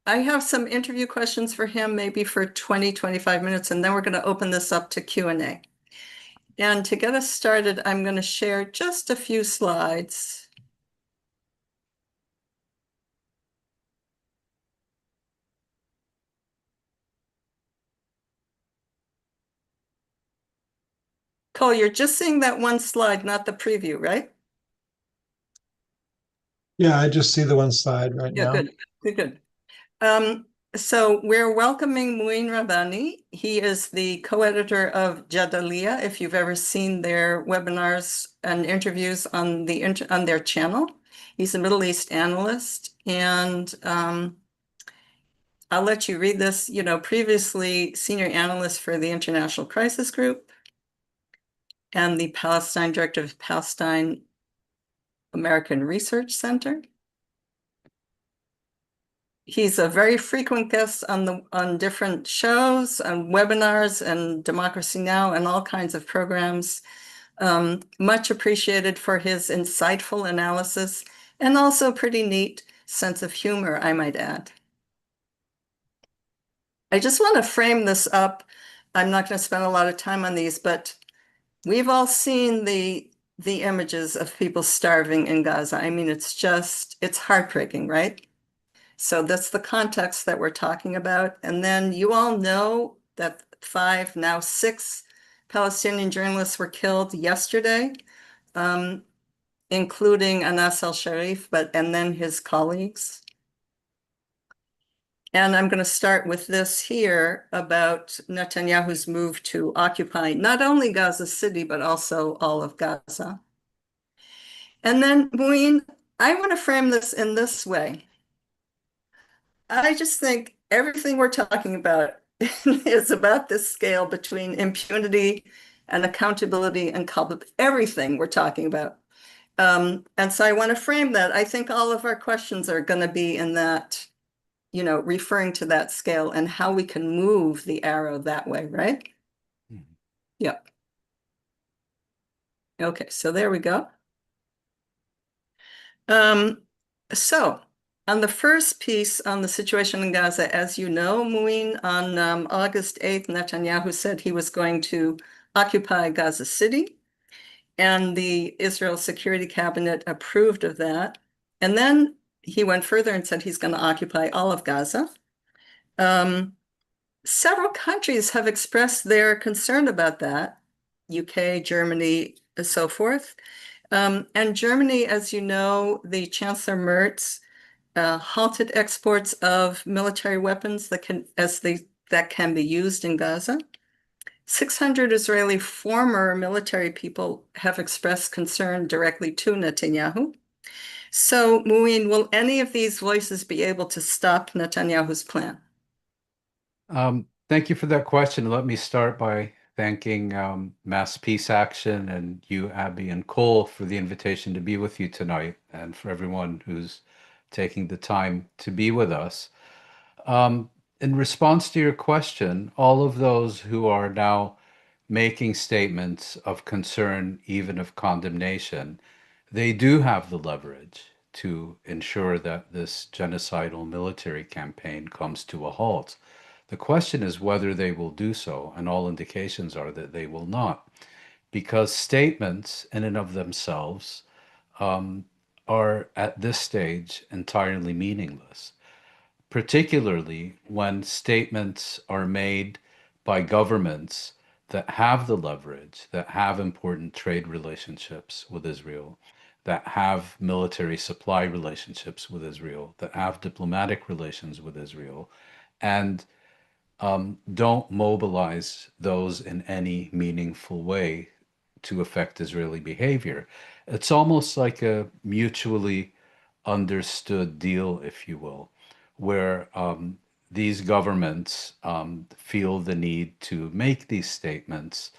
I have some interview questions for him, maybe for 20, 25 minutes, and then we're going to open this up to Q&A. And to get us started, I'm going to share just a few slides. Cole, you're just seeing that one slide, not the preview, right? Yeah, I just see the one slide right Yeah, now. good. So we're welcoming Mouin Rabbani. He is the co-editor of Jadaliyya, if you've ever seen their webinars and interviews on their channel. He's a Middle East analyst, and I'll let you read this. Previously Senior Analyst for the International Crisis Group and the Palestine Director of Palestine American Research Center. He's a very frequent guest on different shows and webinars and Democracy Now! And all kinds of programs. Much appreciated for his insightful analysis and also pretty neat sense of humor, I might add. I just want to frame this up. I'm not going to spend a lot of time on these, but we've all seen the images of people starving in Gaza. I mean, it's heartbreaking, right? So that's the context that we're talking about. And then you all know that 5, now 6 Palestinian journalists were killed yesterday, including Anas al-Sharif, and then his colleagues. And I'm going to start with this here about Netanyahu's move to occupy not only Gaza City, but also all of Gaza. And then, Mouin, I want to frame this in this way. I just think everything we're talking about is about this scale between impunity and accountability and culpability, everything we're talking about. And so I want to frame that. I think all of our questions are going to be in that, referring to that scale and how we can move the arrow that way, right? Mm-hmm. Yep. Okay, so there we go. So on the first piece on the situation in Gaza, as you know, Mouin, on August 8th, Netanyahu said he was going to occupy Gaza City, and the Israel Security Cabinet approved of that. And then he went further and said he's going to occupy all of Gaza. Several countries have expressed their concern about that, UK, Germany, and so forth. And Germany, as you know, the Chancellor Merz halted exports of military weapons that can be used in Gaza. 600 Israeli former military people have expressed concern directly to Netanyahu. So, Mouin, will any of these voices be able to stop Netanyahu's plan? Thank you for that question. Let me start by thanking Mass Peace Action and you, Abby and Cole, for the invitation to be with you tonight, and for everyone who's taking the time to be with us. In response to your question, all of those who are now making statements of concern, even of condemnation, they do have the leverage to ensure that this genocidal military campaign comes to a halt. The question is whether they will do so, and all indications are that they will not, because statements in and of themselves are at this stage entirely meaningless, particularly when statements are made by governments that have the leverage, that have important trade relationships with Israel, that have military supply relationships with Israel, that have diplomatic relations with Israel, and don't mobilize those in any meaningful way to affect Israeli behavior. It's almost like a mutually understood deal, if you will, where these governments feel the need to make these statements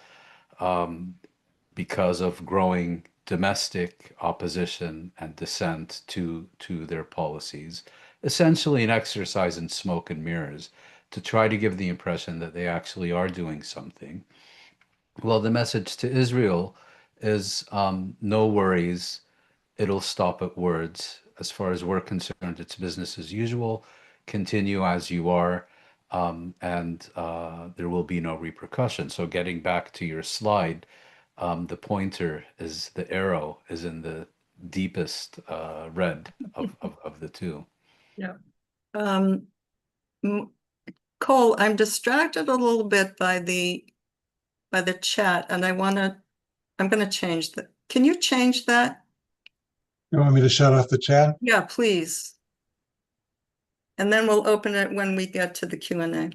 because of growing domestic opposition and dissent to their policies, essentially an exercise in smoke and mirrors to try to give the impression that they actually are doing something. Well, the message to Israel is no worries, it'll stop at words. As far as we're concerned, it's business as usual. continue as you are, and there will be no repercussion. So getting back to your slide, the pointer is the arrow is in the deepest red of the two. Yeah. Cole, I'm distracted a little bit by the chat, and I'm gonna change that. Can you change that? You want me to shut off the chat? Yeah, please. And then we'll open it when we get to the Q&A.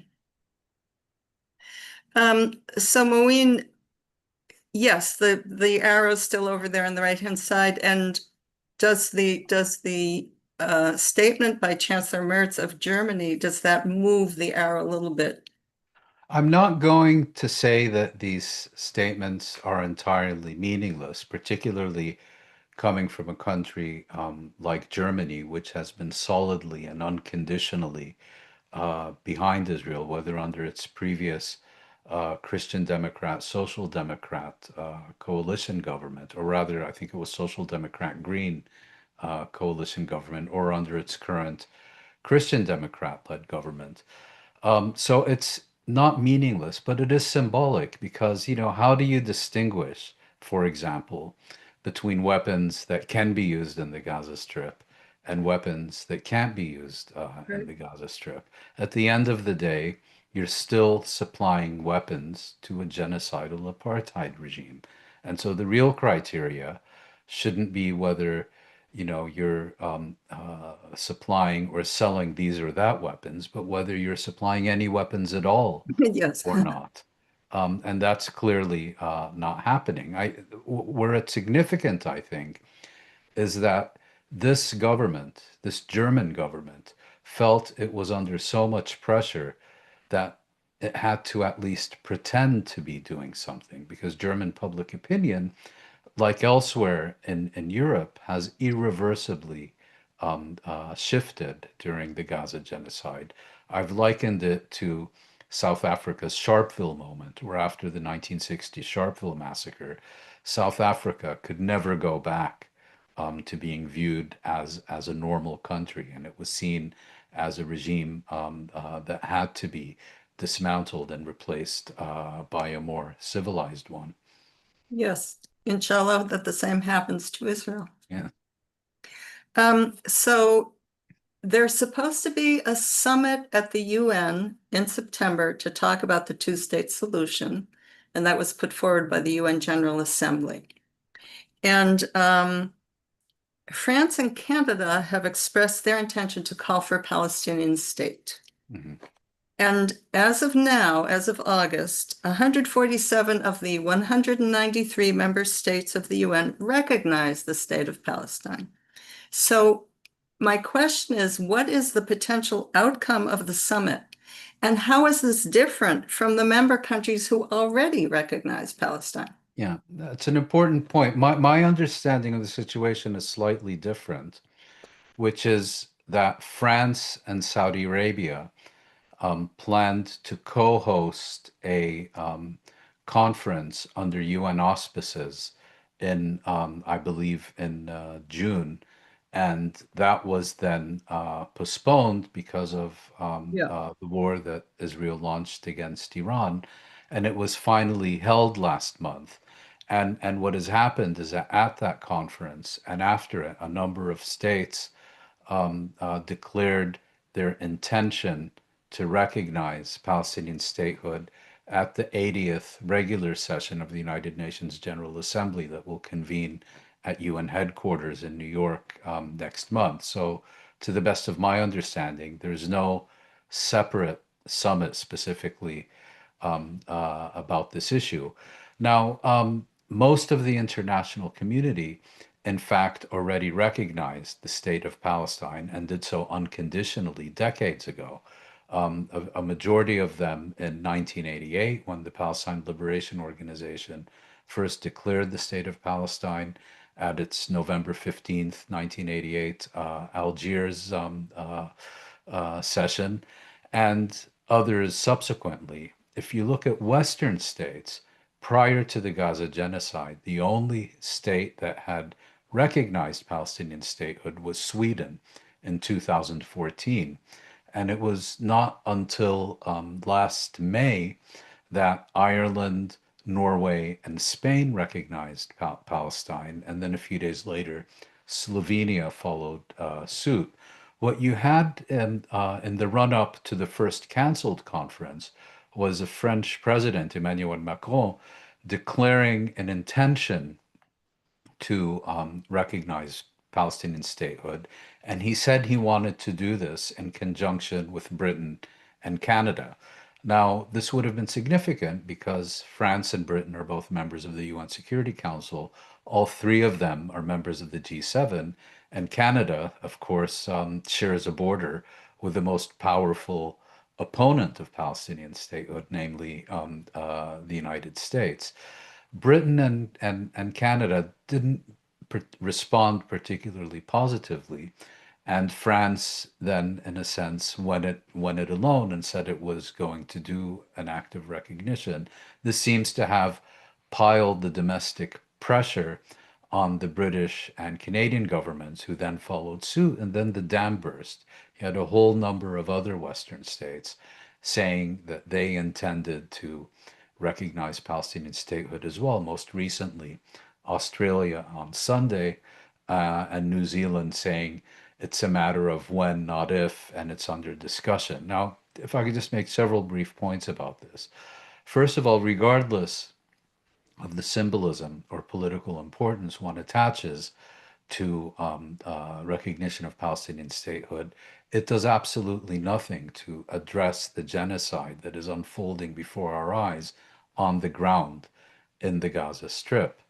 So Mouin, yes, the arrow's still over there on the right-hand side. And does the statement by Chancellor Merz of Germany, does that move the arrow a little bit? I'm not going to say that these statements are entirely meaningless, particularly coming from a country like Germany, which has been solidly and unconditionally behind Israel, whether under its previous Christian Democrat, Social Democrat coalition government, or rather, I think it was Social Democrat Green coalition government, or under its current Christian Democrat-led government. So it's not meaningless, but it is symbolic because, how do you distinguish, for example, between weapons that can be used in the Gaza Strip and weapons that can't be used in the Gaza Strip? At the end of the day, you're still supplying weapons to a genocidal apartheid regime. And so the real criteria shouldn't be whether you're supplying or selling these or that weapons, but whether you're supplying any weapons at all Yes. or not. And that's clearly not happening. Where it's significant, I think, is that this government, this German government, felt it was under so much pressure that it had to at least pretend to be doing something, because German public opinion, like elsewhere in Europe, has irreversibly shifted during the Gaza genocide. I've likened it to South Africa's Sharpeville moment, where after the 1960 Sharpeville massacre, South Africa could never go back to being viewed as a normal country, and it was seen as a regime that had to be dismantled and replaced by a more civilized one. Yes, inshallah, that the same happens to Israel. Yeah. So there's supposed to be a summit at the UN in September to talk about the two-state solution, and that was put forward by the UN General Assembly. And France and Canada have expressed their intention to call for a Palestinian state. Mm-hmm. And as of now, as of August, 147 of the 193 member states of the UN recognize the state of Palestine. So my question is, what is the potential outcome of the summit? And how is this different from the member countries who already recognize Palestine? Yeah, that's an important point. My understanding of the situation is slightly different, which is that France and Saudi Arabia planned to co-host a conference under UN auspices in, I believe, in June. And that was then postponed because of the war that Israel launched against Iran. And it was finally held last month. And what has happened is that at that conference and after it, a number of states declared their intention to recognize Palestinian statehood at the 80th regular session of the United Nations General Assembly that will convene at UN headquarters in New York next month. So, to the best of my understanding, there's no separate summit specifically about this issue. Now, most of the international community, in fact, already recognized the state of Palestine and did so unconditionally decades ago. A majority of them in 1988, when the Palestine Liberation Organization first declared the state of Palestine at its November 15th, 1988 Algiers session, and others subsequently. If you look at Western states, prior to the Gaza genocide, the only state that had recognized Palestinian statehood was Sweden in 2014. And it was not until last May that Ireland, Norway, and Spain recognized Palestine. And then a few days later, Slovenia followed suit. What you had in the run up to the first cancelled conference was a French president, Emmanuel Macron, declaring an intention to recognize Palestinian statehood. And he said he wanted to do this in conjunction with Britain and Canada. Now, this would have been significant because France and Britain are both members of the UN Security Council. All three of them are members of the G7. And Canada, of course, shares a border with the most powerful opponent of Palestinian statehood, namely the United States. Britain and Canada didn't respond particularly positively. And France then, in a sense, went it alone and said it was going to do an act of recognition. This seems to have piled the domestic pressure on the British and Canadian governments, who then followed suit. And then the dam burst. You had a whole number of other Western states saying that they intended to recognize Palestinian statehood as well. Most recently, Australia on Sunday, and New Zealand saying it's a matter of when, not if, and it's under discussion. Now, if I could just make several brief points about this. First of all, regardless of the symbolism or political importance one attaches to recognition of Palestinian statehood, it does absolutely nothing to address the genocide that is unfolding before our eyes on the ground in the Gaza Strip.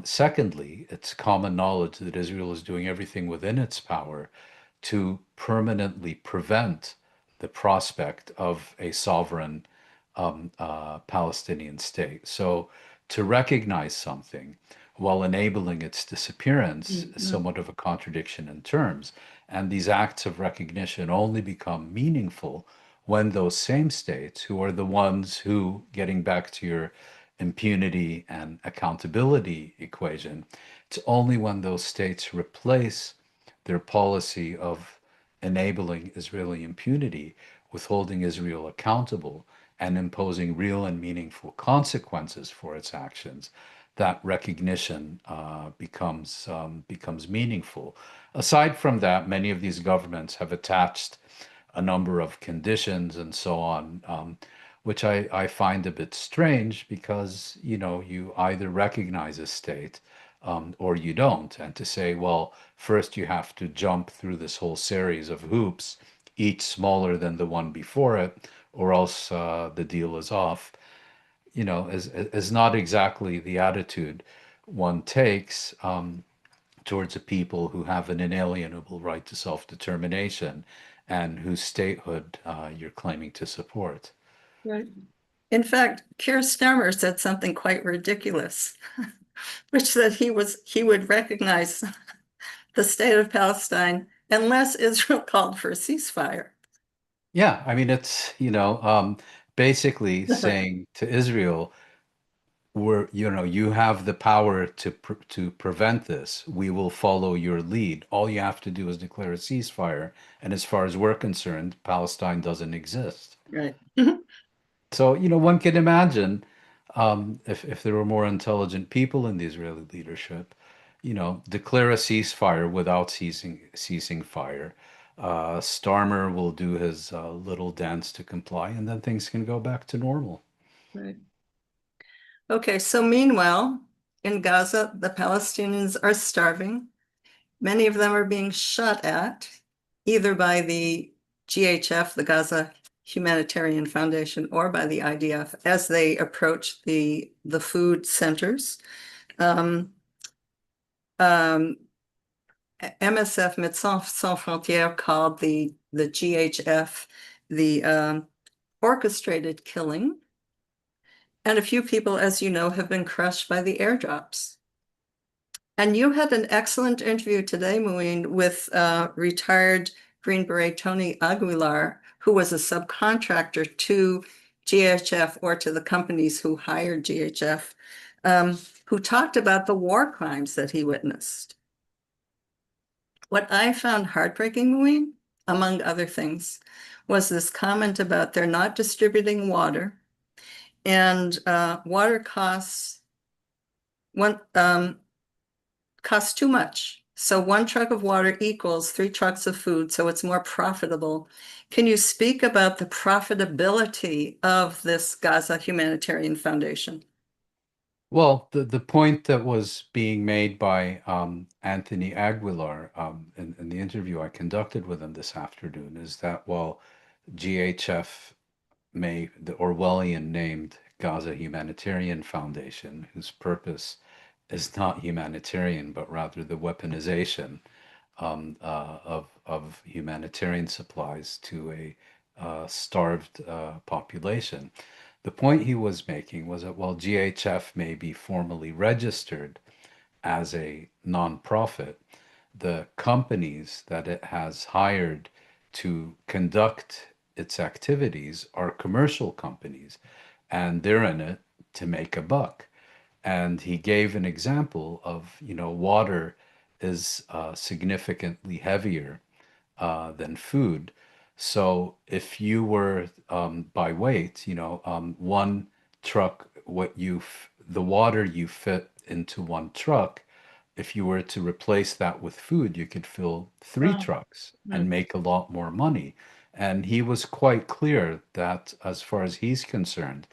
Secondly, it's common knowledge that Israel is doing everything within its power to permanently prevent the prospect of a sovereign Palestinian state. So to recognize something while enabling its disappearance is somewhat of a contradiction in terms. And these acts of recognition only become meaningful when those same states, who are the ones who, getting back to your impunity and accountability equation, it's only when those states replace their policy of enabling Israeli impunity with holding Israel accountable and imposing real and meaningful consequences for its actions that recognition becomes meaningful. Aside from that, many of these governments have attached a number of conditions and so on, which I find a bit strange because, you either recognize a state or you don't. And to say, well, first you have to jump through this whole series of hoops, each smaller than the one before it, or else the deal is off, is not exactly the attitude one takes towards a people who have an inalienable right to self-determination and whose statehood you're claiming to support. Right. In fact, Keir Starmer said something quite ridiculous, which said he would recognize the state of Palestine unless Israel called for a ceasefire. Yeah, I mean, it's, basically saying to Israel, you have the power to prevent this. We will follow your lead. All you have to do is declare a ceasefire. And as far as we're concerned, Palestine doesn't exist. Right. So, one can imagine if there were more intelligent people in the Israeli leadership, declare a ceasefire without ceasing fire. Starmer will do his little dance to comply, and then things can go back to normal. Right. Okay, so meanwhile, in Gaza, the Palestinians are starving. Many of them are being shot at, either by the GHF, the Gaza Humanitarian Foundation, or by the IDF as they approach the food centers. MSF, Médecins Sans Frontières, called the GHF the orchestrated killing. And a few people, as you know, have been crushed by the airdrops. And you had an excellent interview today, Mouin, with retired Green Beret Tony Aguilar, who was a subcontractor to GHF or to the companies who hired GHF, who talked about the war crimes that he witnessed. What I found heartbreaking, Mouin, among other things, was this comment about they're not distributing water, and water costs costs too much. So one truck of water equals 3 trucks of food, so it's more profitable. Can you speak about the profitability of this Gaza Humanitarian Foundation? Well, the point that was being made by Anthony Aguilar in the interview I conducted with him this afternoon is that while GHF the Orwellian named Gaza Humanitarian Foundation, whose purpose is not humanitarian, but rather the weaponization of humanitarian supplies to a starved population. The point he was making was that while GHF may be formally registered as a nonprofit, the companies that it has hired to conduct its activities are commercial companies, and they're in it to make a buck. And he gave an example of, water is significantly heavier than food. So if you were by weight, one truck, the water you fit into one truck, if you were to replace that with food, you could fill 3 trucks and make a lot more money. And he was quite clear that, as far as he's concerned,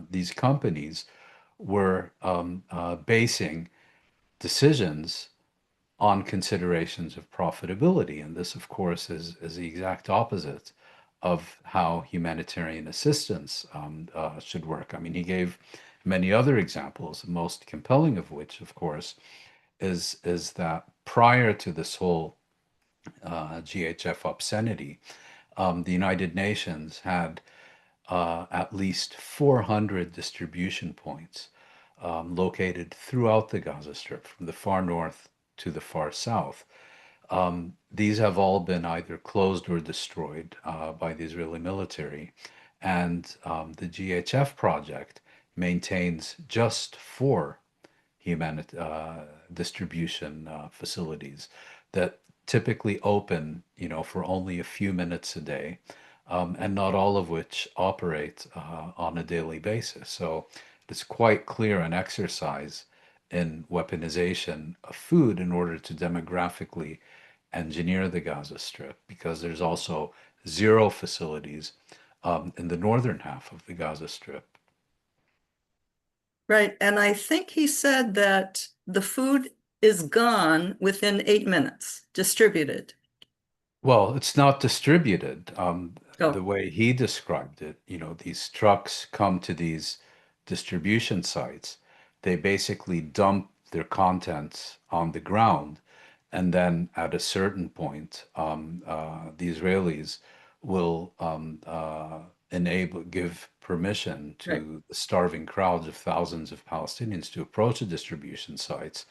these companies were basing decisions on considerations of profitability. And this, of course, is the exact opposite of how humanitarian assistance should work. I mean, he gave many other examples, the most compelling of which, of course, is that prior to this whole GHF obscenity, the United Nations had at least 400 distribution points located throughout the Gaza Strip, from the far north to the far south. These have all been either closed or destroyed by the Israeli military. And the GHF project maintains just 4 distribution facilities that typically open, for only a few minutes a day, and not all of which operate on a daily basis. So it's quite clear an exercise in weaponization of food in order to demographically engineer the Gaza Strip, because there's also 0 facilities in the northern half of the Gaza Strip. Right. And I think he said that the food is gone within 8 minutes, distributed. Well, it's not distributed. The Oh, way he described it, these trucks come to these distribution sites. They basically dump their contents on the ground, and then at a certain point, the Israelis will give permission right. to the starving crowds of thousands of Palestinians to approach the distribution sites,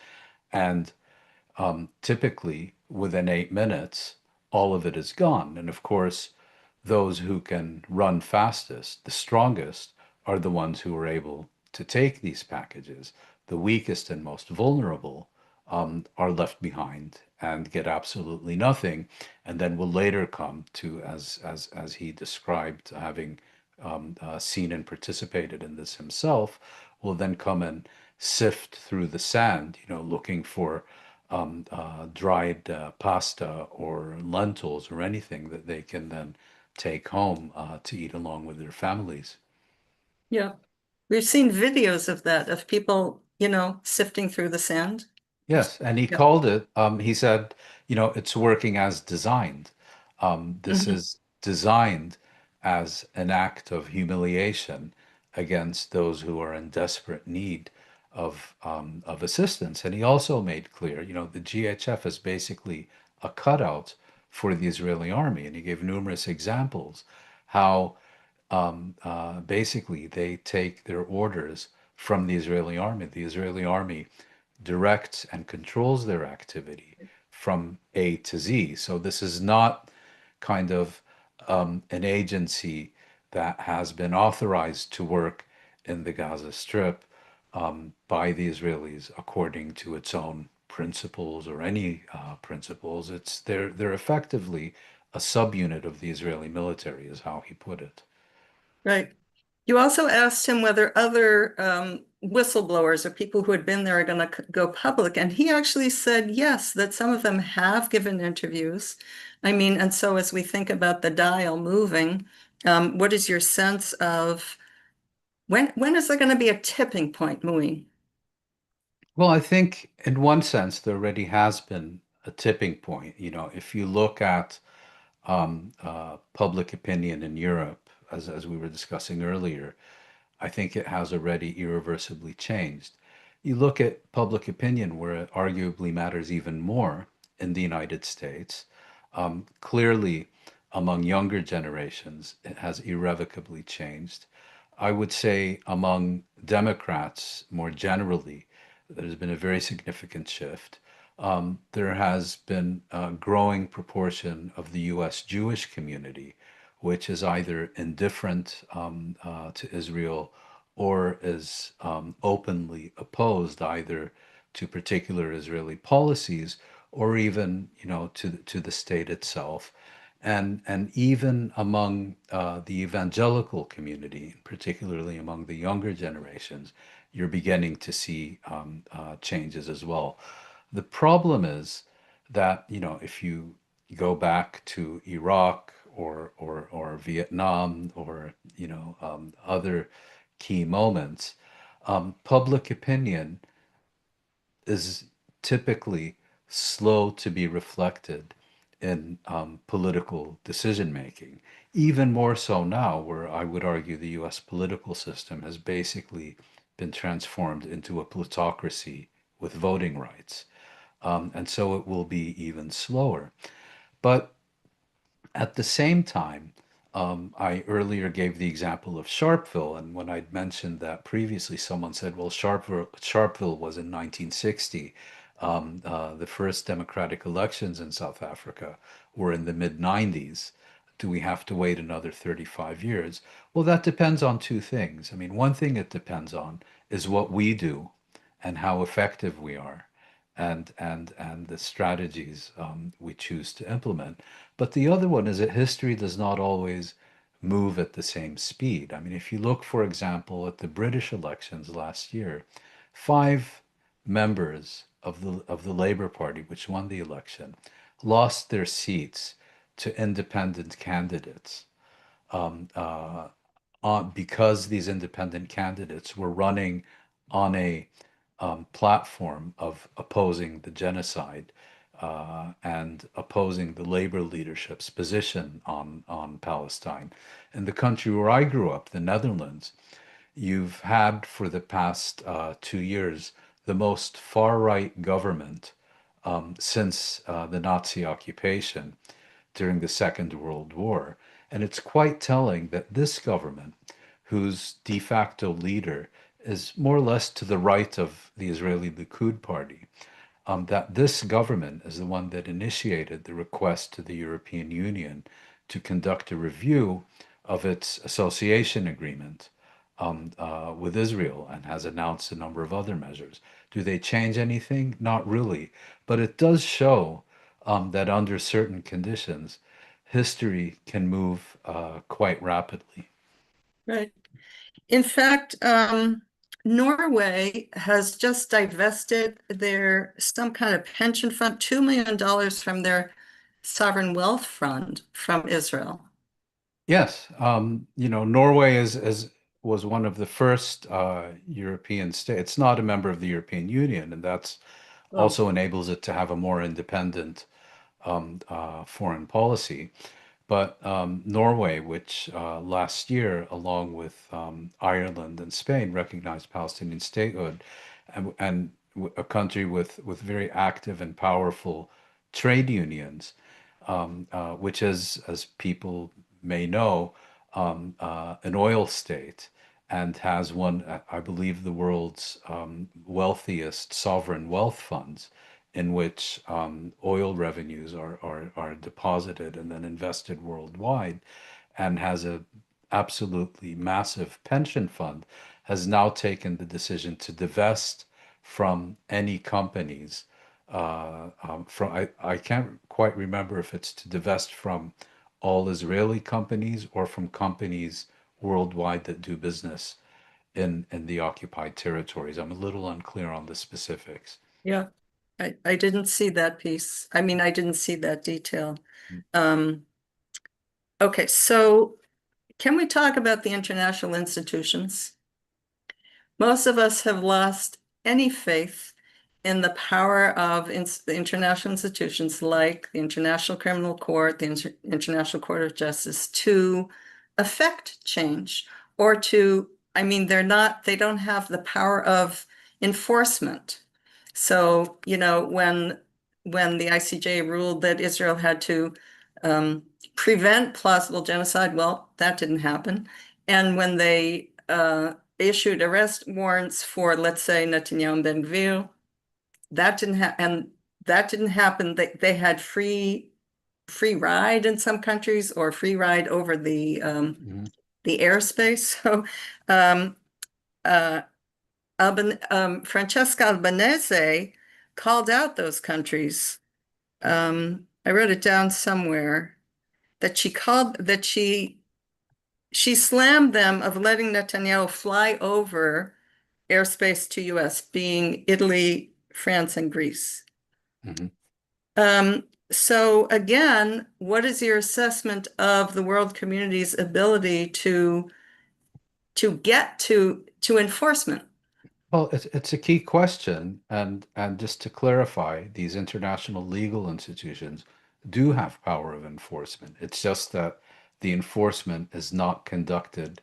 and typically within 8 minutes, all of it is gone. And of course, those who can run fastest, the strongest, are the ones who are able to take these packages. The weakest and most vulnerable are left behind and get absolutely nothing, and then will later come to, as he described, having seen and participated in this himself, will then come and sift through the sand, looking for dried pasta or lentils or anything that they can then take home to eat along with their families. Yeah. We've seen videos of that, of people, sifting through the sand. Yes, and he Yeah. called it, he said, it's working as designed. This Mhm. is designed as an act of humiliation against those who are in desperate need of assistance. And he also made clear, the GHF is basically a cutout for the Israeli army. And he gave numerous examples how basically they take their orders from the Israeli army. The Israeli army directs and controls their activity from A to Z. So this is not kind of an agency that has been authorized to work in the Gaza Strip by the Israelis according to its own principles or any principles. They're effectively a subunit of the Israeli military, is how he put it. Right. You also asked him whether other whistleblowers or people who had been there are going to go public. And he actually said yes, that some of them have given interviews. I mean, and so as we think about the dial moving, what is your sense of when is there going to be a tipping point, Mouin? Well, I think in one sense there already has been a tipping point. If you look at public opinion in Europe, as we were discussing earlier, I think it has already irreversibly changed. You look at public opinion where it arguably matters even more in the United States. Clearly, among younger generations, it has irrevocably changed. I would say among Democrats more generally, there's been a very significant shift. There has been a growing proportion of the US Jewish community which is either indifferent to Israel or is openly opposed either to particular Israeli policies or even, to the state itself. And even among the evangelical community, particularly among the younger generations, you're beginning to see changes as well. The problem is that, if you go back to Iraq or Vietnam or other key moments, public opinion is typically slow to be reflected in political decision making. Even more so now, where I would argue the U.S. political system has basically been transformed into a plutocracy with voting rights. And so it will be even slower. But at the same time, I earlier gave the example of Sharpeville, and when I'd mentioned that previously, someone said, well, Sharpeville was in 1960. The first democratic elections in South Africa were in the mid 90s. Do we have to wait another 35 years? Well, that depends on two things. I mean, one thing it depends on is what we do and how effective we are and the strategies we choose to implement. But the other one is that history does not always move at the same speed. I mean, if you look, for example, at the British elections last year, five members of the Labour Party, which won the election, lost their seats to independent candidates because these independent candidates were running on a platform of opposing the genocide and opposing the labor leadership's position on Palestine. In the country where I grew up, the Netherlands, you've had for the past 2 years the most far-right government since the Nazi occupation during the Second World War. And it's quite telling that this government, whose de facto leader is more or less to the right of the Israeli Likud party, that this government is the one that initiated the request to the European Union to conduct a review of its association agreement with Israel and has announced a number of other measures. Do they change anything? Not really. But it does show that under certain conditions, history can move quite rapidly. Right. In fact, Norway has just divested their some kind of pension fund, $2 million from their sovereign wealth fund from Israel. Yes, Norway was one of the first European states. It's not a member of the European Union, and that's Oh, also enables it to have a more independent foreign policy. But Norway, which last year, along with Ireland and Spain, recognized Palestinian statehood, and a country with very active and powerful trade unions, which is, as people may know, an oil state and has one, I believe, the world's wealthiest sovereign wealth funds in which oil revenues are deposited and then invested worldwide, and has a absolutely massive pension fund, has now taken the decision to divest from any companies I can't quite remember if it's to divest from all Israeli companies or from companies worldwide that do business in the occupied territories. I'm a little unclear on the specifics. Yeah, I didn't see that piece. I mean, I didn't see that detail. Okay, so can we talk about the international institutions? Most of us have lost any faith in the power of the international institutions like the International Criminal Court, the International Court of Justice to affect change or to, I mean, they don't have the power of enforcement. So, you know, when the ICJ ruled that Israel had to prevent plausible genocide, well, that didn't happen. And when they issued arrest warrants for, let's say, Netanyahu and Ben-Gvir, that didn't happen. And that didn't happen. They had free ride in some countries or free ride over the airspace. So Francesca Albanese called out those countries. I wrote it down somewhere that she slammed them of letting Netanyahu fly over airspace to US, being Italy, France, and Greece. So again, what is your assessment of the world community's ability to get to enforcement? Well, it's a key question, and just to clarify, these international legal institutions do have power of enforcement. It's just that the enforcement is not conducted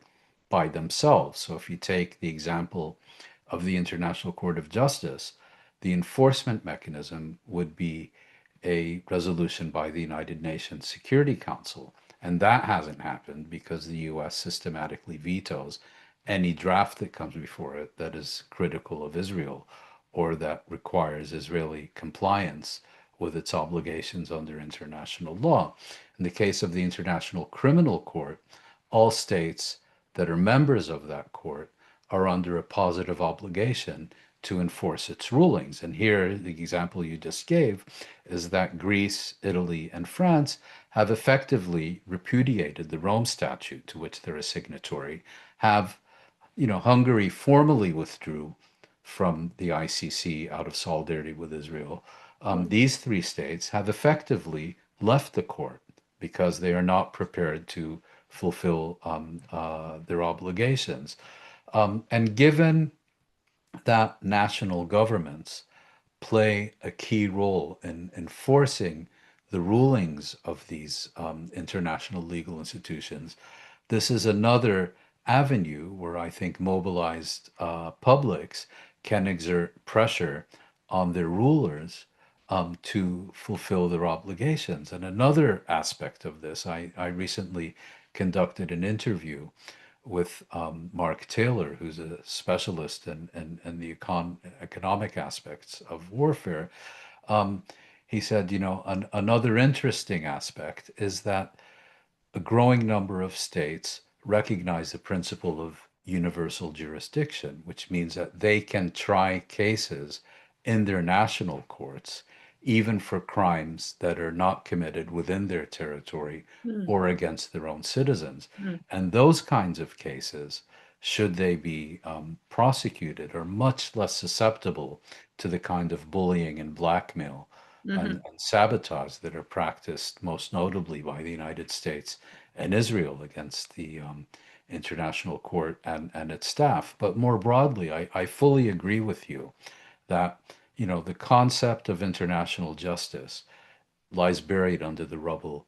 by themselves. So if you take the example of the International Court of Justice, the enforcement mechanism would be a resolution by the United Nations Security Council. And that hasn't happened because the US systematically vetoes any draft that comes before it that is critical of Israel or that requires Israeli compliance with its obligations under international law. In the case of the International Criminal Court, all states that are members of that court are under a positive obligation to enforce its rulings. And here, the example you just gave is that Greece, Italy, and France have effectively repudiated the Rome Statute, to which they're a signatory, Hungary formally withdrew from the ICC out of solidarity with Israel. These three states have effectively left the court because they are not prepared to fulfill their obligations. And given that national governments play a key role in enforcing the rulings of these international legal institutions, this is another avenue where I think mobilized publics can exert pressure on their rulers to fulfill their obligations. And another aspect of this, I recently conducted an interview with Mark Taylor, who's a specialist in the economic aspects of warfare. He said, another interesting aspect is that a growing number of states recognize the principle of universal jurisdiction, which means that they can try cases in their national courts, even for crimes that are not committed within their territory or against their own citizens. And those kinds of cases, should they be prosecuted, are much less susceptible to the kind of bullying and blackmail and sabotage that are practiced most notably by the United States and Israel against the International Court and its staff. But more broadly, I fully agree with you that the concept of international justice lies buried under the rubble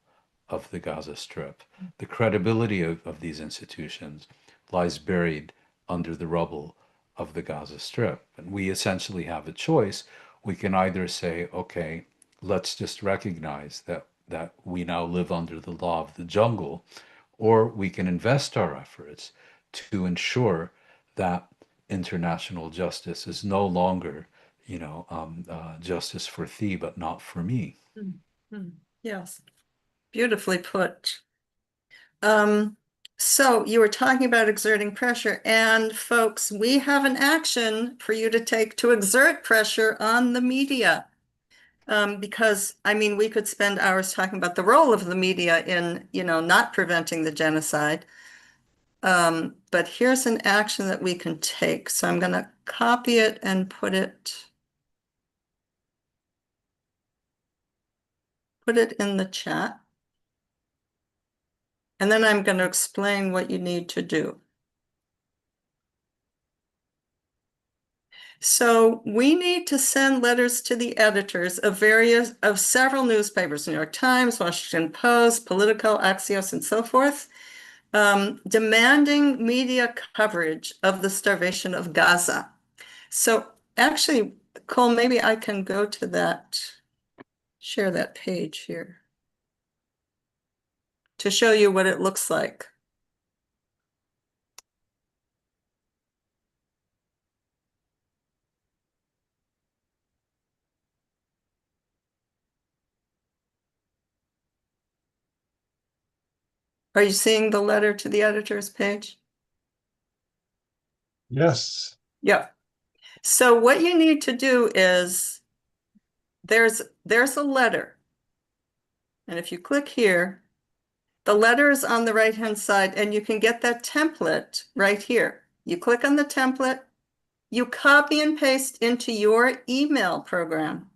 of the Gaza Strip. The credibility of these institutions lies buried under the rubble of the Gaza Strip. And we essentially have a choice. We can either say, okay, let's just recognize that we now live under the law of the jungle, or we can invest our efforts to ensure that international justice is no longer, justice for thee, but not for me. Yes, beautifully put. So you were talking about exerting pressure, and folks, we have an action for you to take to exert pressure on the media. because, I mean, we could spend hours talking about the role of the media in, not preventing the genocide. But here's an action that we can take. So I'm going to copy it and put it in the chat. And then I'm going to explain what you need to do. So we need to send letters to the editors of several newspapers, New York Times, Washington Post, Politico, Axios, and so forth, demanding media coverage of the starvation of Gaza. So actually, Cole, maybe I can go to that, share that page here to show you what it looks like. Are you seeing the letter to the editors page? Yes. Yeah. So what you need to do is there's a letter. And if you click here, the letter is on the right-hand side, and you can get that template right here. You click on the template, you copy and paste into your email program.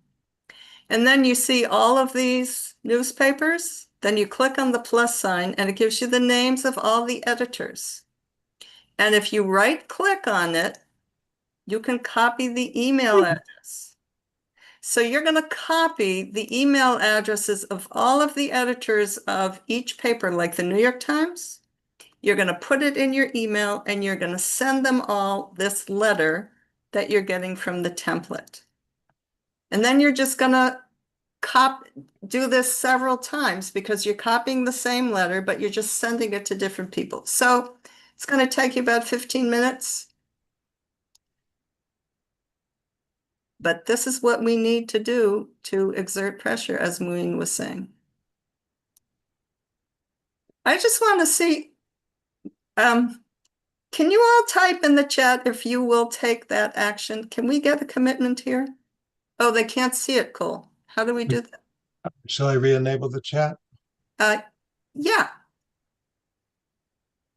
And then you see all of these newspapers. Then you click on the plus sign, and it gives you the names of all the editors. And if you right-click on it, you can copy the email address. So you're going to copy the email addresses of all of the editors of each paper, like the New York Times. You're going to put it in your email, and you're going to send them all this letter that you're getting from the template. And then you're just going to do this several times because you're copying the same letter, but you're just sending it to different people. So it's going to take you about 15 minutes. But this is what we need to do to exert pressure, as Mouin was saying. I just want to see, can you all type in the chat if you will take that action? Can we get a commitment here? Oh, they can't see it, Cole. How do we do that? Shall I re-enable the chat? Yeah.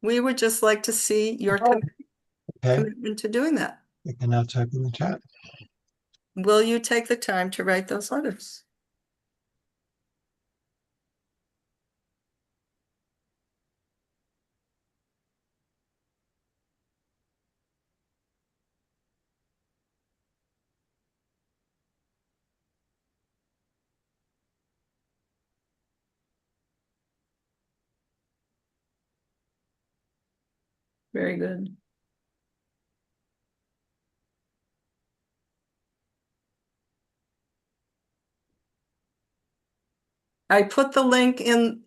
We would just like to see your Okay. commitment to doing that. I can now type in the chat. Will you take the time to write those letters? Very good. I put the link in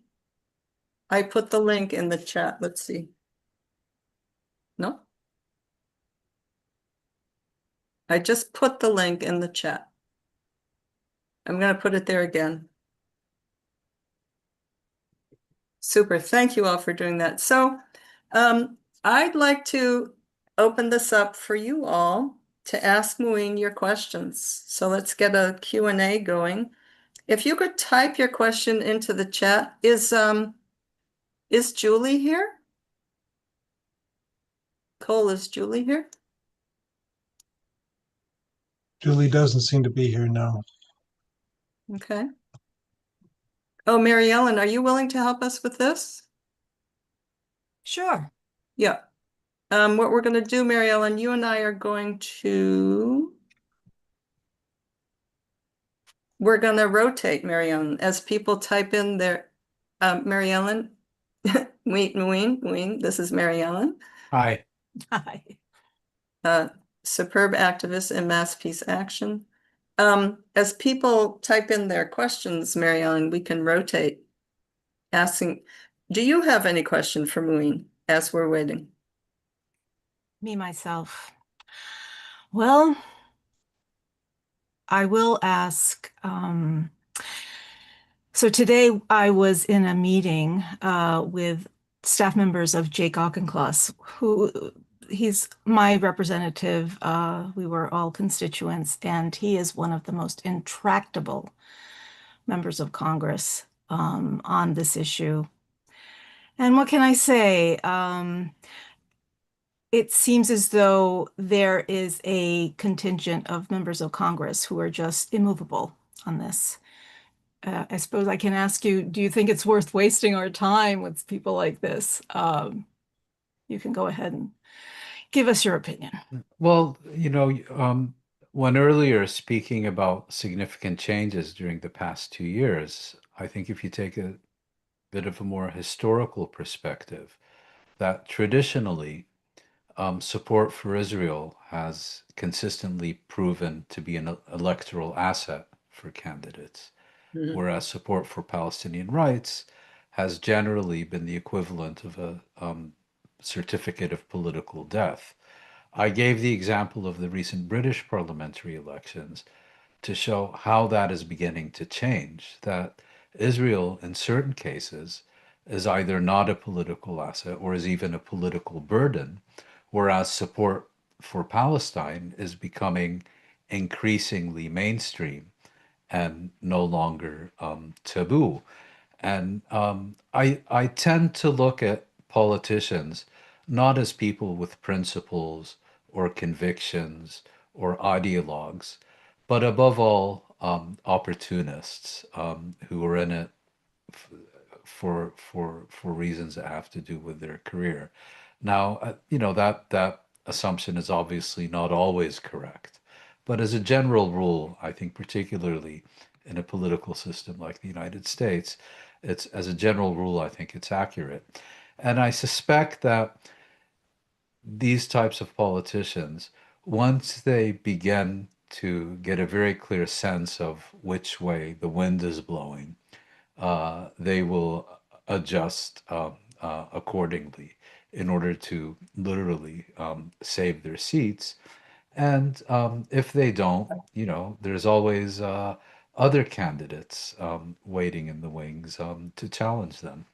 the chat. Let's see. No? I just put the link in the chat. I'm going to put it there again. Super. Thank you all for doing that. So I'd like to open this up for you all to ask Mouin your questions. So let's get a Q&A going. If you could type your question into the chat. Is Julie here? Cole, is Julie here? Julie doesn't seem to be here now. Okay. Oh, Mary Ellen, are you willing to help us with this? Sure. Yeah. What we're going to do, Mary Ellen, you and I are going to... We're going to rotate, Mary Ellen, as people type in their... Mary Ellen, Mouin, this is Mary Ellen. Hi. Hi. Superb activist in Mass Peace Action. As people type in their questions, Mary Ellen, we can rotate asking, do you have any question for Mouin as we're waiting? Me, myself. Well, I will ask, so today I was in a meeting with staff members of Jake Auchincloss, who he's my representative. We were all constituents, and he is one of the most intractable members of Congress on this issue. And what can I say? It seems as though there is a contingent of members of Congress who are just immovable on this. I suppose I can ask you, do you think it's worth wasting our time with people like this? You can go ahead and give us your opinion. Well, when earlier speaking about significant changes during the past 2 years, I think if you take a bit of a more historical perspective, that traditionally support for Israel has consistently proven to be an electoral asset for candidates, whereas support for Palestinian rights has generally been the equivalent of a certificate of political death. I gave the example of the recent British parliamentary elections to show how that is beginning to change, that Israel, in certain cases, is either not a political asset or is even a political burden, whereas support for Palestine is becoming increasingly mainstream and no longer taboo. And I tend to look at politicians not as people with principles or convictions or ideologues, but above all, opportunists who are in it for reasons that have to do with their career. Now, that assumption is obviously not always correct, but as a general rule, I think particularly in a political system like the United States, it's as a general rule, I think it's accurate. And I suspect that these types of politicians, once they begin to get a very clear sense of which way the wind is blowing, they will adjust accordingly in order to literally save their seats. And if they don't, there's always other candidates waiting in the wings to challenge them.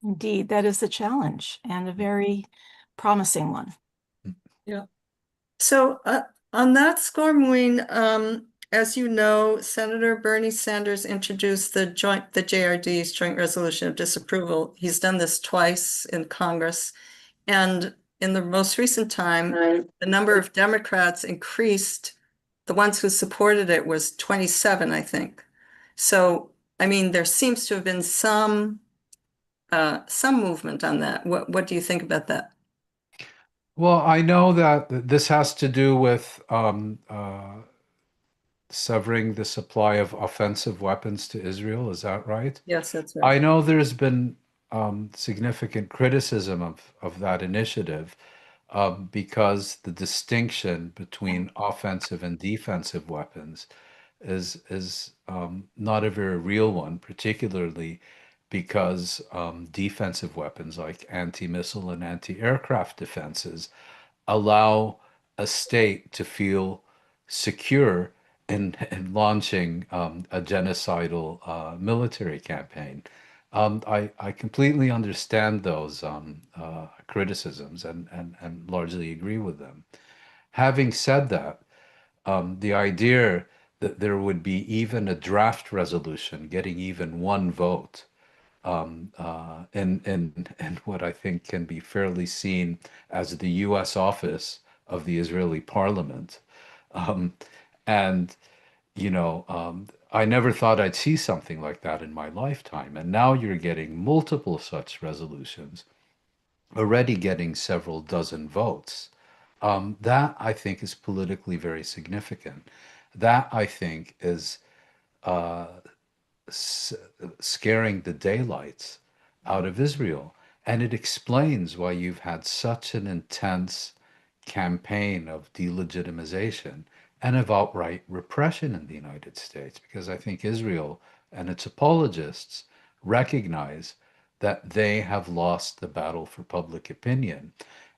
Indeed, that is the challenge, and a very promising one. Yeah. So on that score, Mouin, as you know, Senator Bernie Sanders introduced the JRD's Joint Resolution of Disapproval. He's done this twice in Congress. And in the most recent time, the number of Democrats increased. The ones who supported it was 27, I think. So, I mean, there seems to have been some movement on that. What do you think about that? Well, I know that this has to do with severing the supply of offensive weapons to Israel. Is that right? Yes, that's right. I know there's been significant criticism of that initiative because the distinction between offensive and defensive weapons is not a very real one, particularly because defensive weapons like anti-missile and anti-aircraft defenses allow a state to feel secure in launching a genocidal military campaign. I completely understand those criticisms and largely agree with them. Having said that, the idea that there would be even a draft resolution getting even one vote in what I think can be fairly seen as the U.S. office of the Israeli parliament. And, I never thought I'd see something like that in my lifetime. And now you're getting multiple such resolutions, already getting several dozen votes. That I think is politically very significant. That I think is scaring the daylights out of Israel. And it explains why you've had such an intense campaign of delegitimization and of outright repression in the United States, because I think Israel and its apologists recognize that they have lost the battle for public opinion.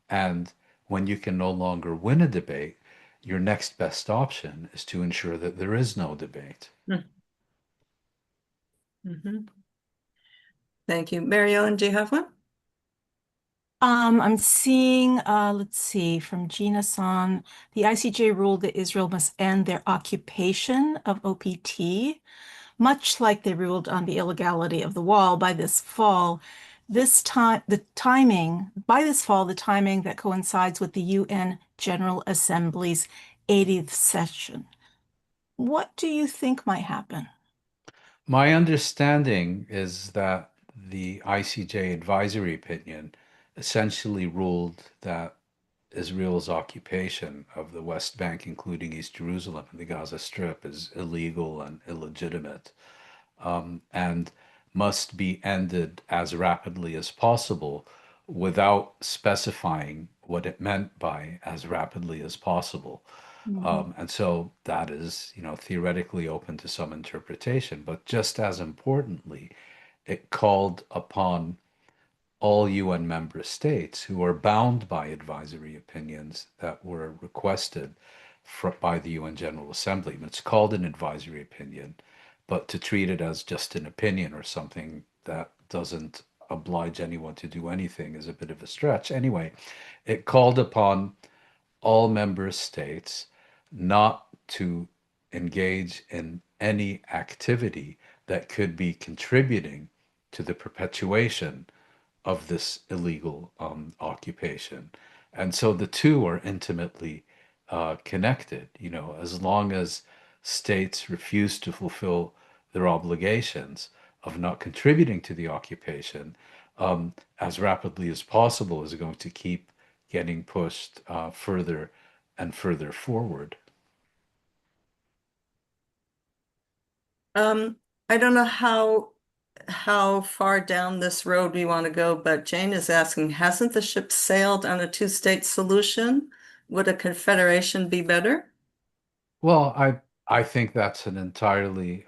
And when you can no longer win a debate, your next best option is to ensure that there is no debate. Mm-hmm. Thank you. Mary Ellen, do you have one? I'm seeing, let's see, from Gina San, the ICJ ruled that Israel must end their occupation of OPT, much like they ruled on the illegality of the wall by this fall. By this fall, the timing that coincides with the UN General Assembly's 80th session. What do you think might happen? My understanding is that the ICJ advisory opinion essentially ruled that Israel's occupation of the West Bank, including East Jerusalem and the Gaza Strip, is illegal and illegitimate, and must be ended as rapidly as possible without specifying what it meant by as rapidly as possible. And so that is, theoretically open to some interpretation. But just as importantly, it called upon all UN member states who are bound by advisory opinions that were requested by the UN General Assembly. And it's called an advisory opinion, but to treat it as just an opinion or something that doesn't oblige anyone to do anything is a bit of a stretch. Anyway, it called upon all member states not to engage in any activity that could be contributing to the perpetuation of this illegal occupation. And so the two are intimately connected. As long as states refuse to fulfill their obligations of not contributing to the occupation, as rapidly as possible is going to keep getting pushed further and further forward. I don't know how far down this road we want to go, but Jane is asking, hasn't the ship sailed on a two-state solution? Would a confederation be better? Well, I think that's an entirely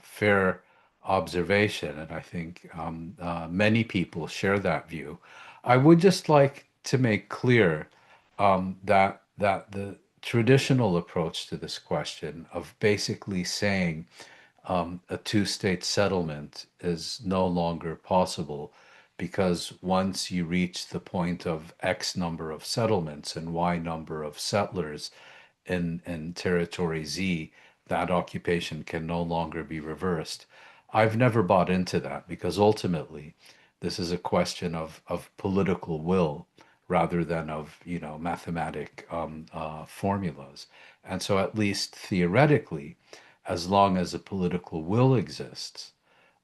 fair observation, and I think many people share that view. I would just like to make clear that the traditional approach to this question of basically saying a two-state settlement is no longer possible because once you reach the point of X number of settlements and Y number of settlers in territory Z, that occupation can no longer be reversed. I've never bought into that because ultimately this is a question of political will rather than of mathematic formulas. And so at least theoretically, as long as a political will exists,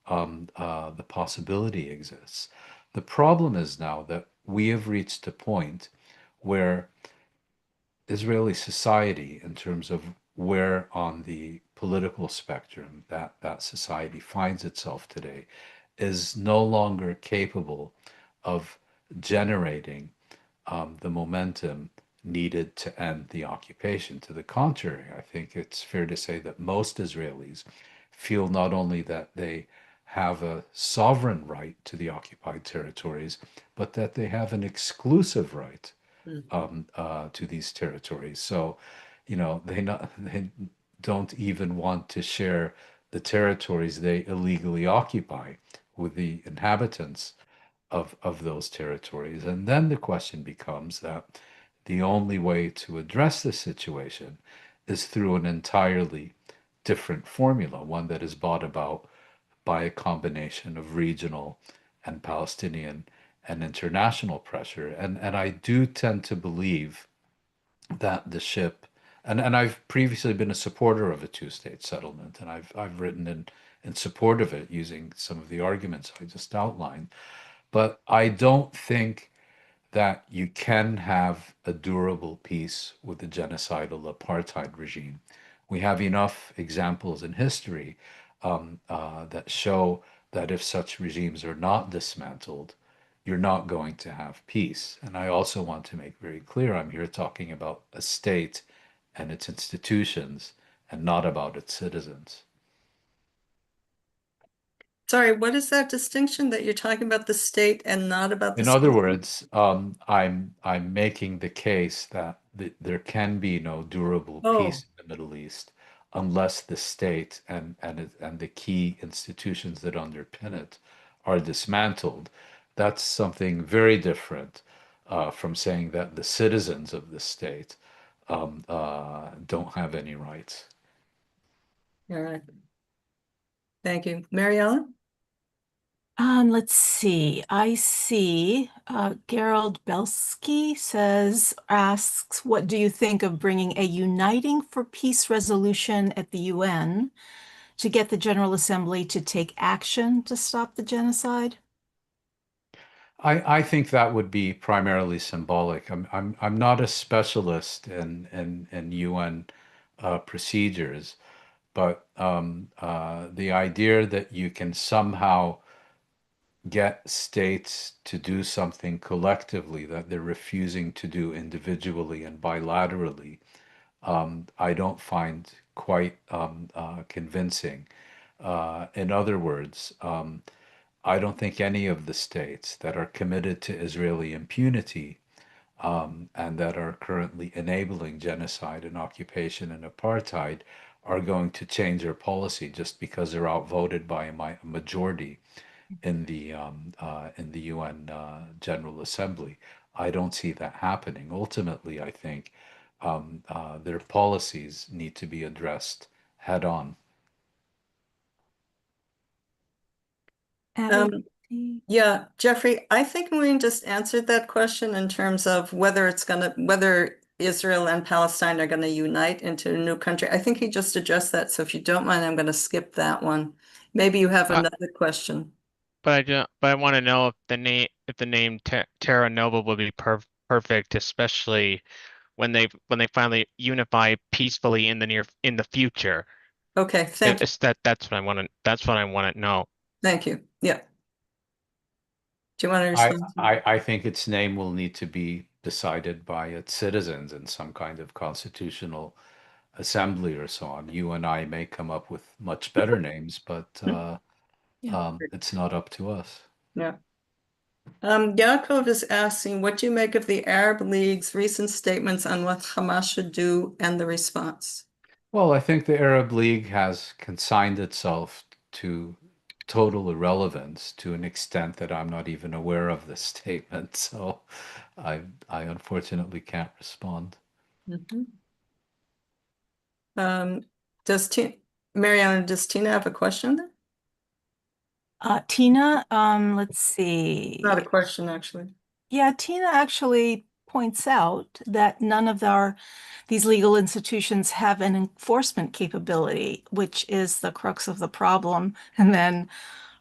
the possibility exists. The problem is now that we have reached a point where Israeli society, in terms of where on the political spectrum that society finds itself today, is no longer capable of generating the momentum needed to end the occupation. To the contrary, I think it's fair to say that most Israelis feel not only that they have a sovereign right to the occupied territories, but that they have an exclusive right to these territories. So, they don't even want to share the territories they illegally occupy with the inhabitants of those territories. And then the question becomes that the only way to address this situation is through an entirely different formula, one that is brought about by a combination of regional and Palestinian and international pressure. And I do tend to believe that the ship, and I've previously been a supporter of a two-state settlement, and I've written in support of it using some of the arguments I just outlined. But I don't think that you can have a durable peace with the genocidal apartheid regime. We have enough examples in history that show that if such regimes are not dismantled, you're not going to have peace. And I also want to make very clear I'm here talking about a state and its institutions and not about its citizens. Sorry, what is that distinction that you're talking about the state and not about the In other citizen? words, I'm making the case that there can be no durable Oh, peace in the Middle East unless the state and the key institutions that underpin it are dismantled. That's something very different from saying that the citizens of the state don't have any rights. All right. Thank you. Mary Ellen? Let's see. I see Gerald Belsky asks, what do you think of bringing a Uniting for Peace resolution at the UN to get the General Assembly to take action to stop the genocide? I think that would be primarily symbolic. I'm not a specialist in UN procedures, but the idea that you can somehow get states to do something collectively that they're refusing to do individually and bilaterally, I don't find quite convincing. In other words, I don't think any of the states that are committed to Israeli impunity and that are currently enabling genocide and occupation and apartheid are going to change their policy just because they're outvoted by a majority in the UN General Assembly. I don't see that happening. Ultimately, I think their policies need to be addressed head on. Um, yeah, Jeffrey, I think Maureen just answered that question in terms of whether Israel and Palestine are going to unite into a new country. I think he just addressed that. So if you don't mind, I'm going to skip that one. Maybe you have another question. But I want to know if the name Terra Nova will be perfect, especially when they finally unify peacefully in the future. Okay, thank you. That's what I want to know. Thank you. Yeah. Do you want to respond? I think its name will need to be decided by its citizens in some kind of constitutional assembly or so on. You and I may come up with much better names, but it's not up to us. Yeah. Yaakov is asking, what do you make of the Arab League's recent statements on what Hamas should do and the response? Well, I think the Arab League has consigned itself to total irrelevance to an extent that I'm not even aware of this statement. So I unfortunately can't respond. Mhm. Does Mariana, does Tina have a question there? Tina, let's see. Not a question, actually. Yeah, Tina actually points out that none of these legal institutions have an enforcement capability, which is the crux of the problem. And then